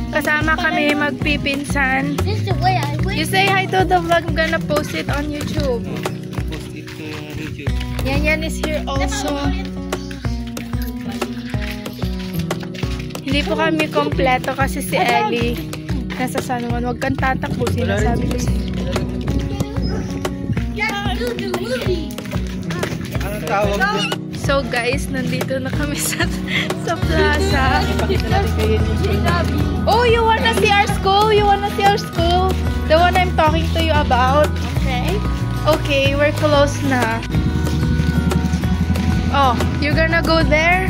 Kasama kami magpipinsan. You say hi to the vlog. I'm gonna post it on YouTube. Post it to YouTube. Yan is here also. Hindi po kami kompleto kasi si Ellie nasa San Juan. Huwag kang tatakbo, sinasabi ko siya. Anong tawag doon? So guys, nandito na kami sa plaza. Oh, you wanna see our school? You wanna see our school? The one I'm talking to you about? Okay. Okay, we're close na. Oh, you're gonna go there?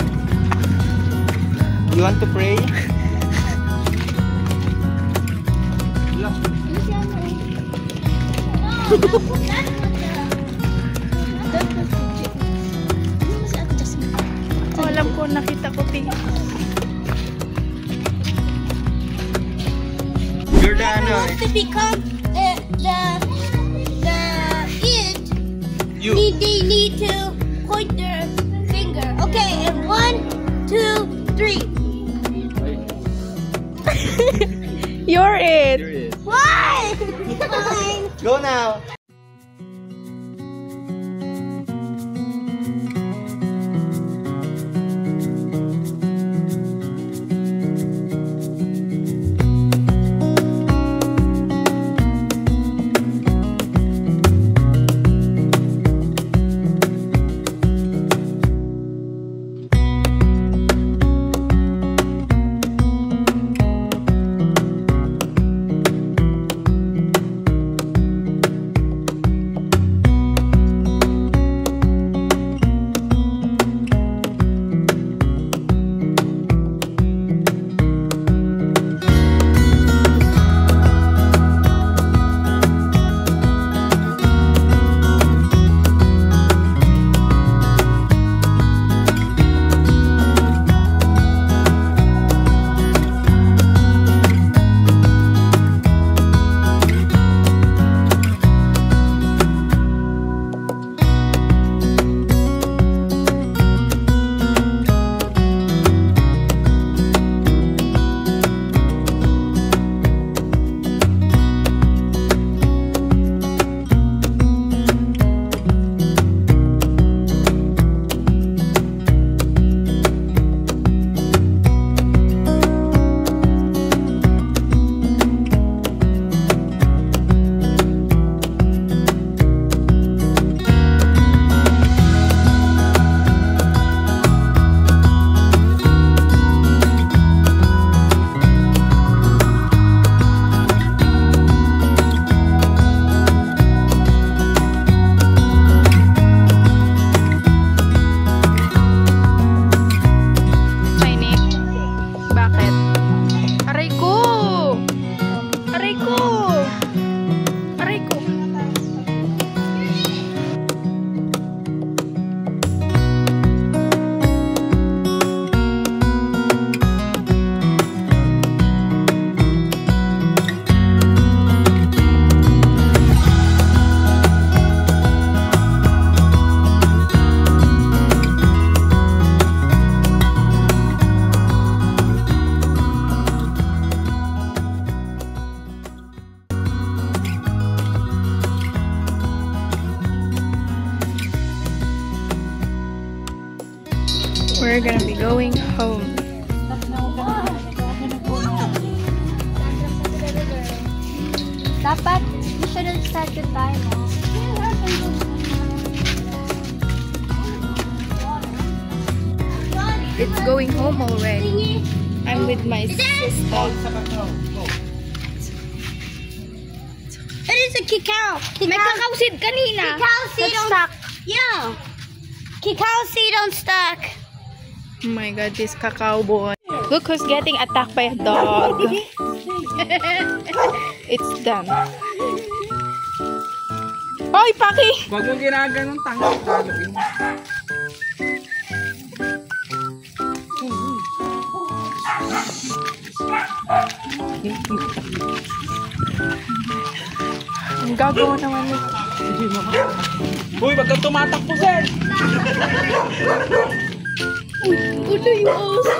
You want to pray? Oh, alam ko, nakita ko pink. You're the ano. To become the it. You. They need to point their finger. Okay, and 1, 2, 3. You're it. You're it. Why? Fine. Go now. We're gonna be going home. Dapat, you shouldn't start the timer. It's going home already. I'm with my sister. It is a cacao. May cacao seed kanina. Cacao seed That's on stuck. Yeah. Cacao seed on stuck. Oh my god, this cacao boy. Look who's getting attacked by a dog. It's done. Hoy, Paki! Wag mo ginaganong tanga. Gagawin mo. Ang gagawa naman yun. Uy, wag kang tumatakbo, sir! Ulo yung aso.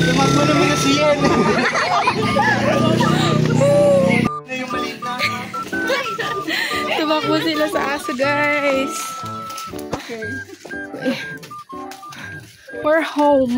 Tumakbo naman na siya. Yung maliit na. Tumakbo sila sa aso, guys. Okay. We're home.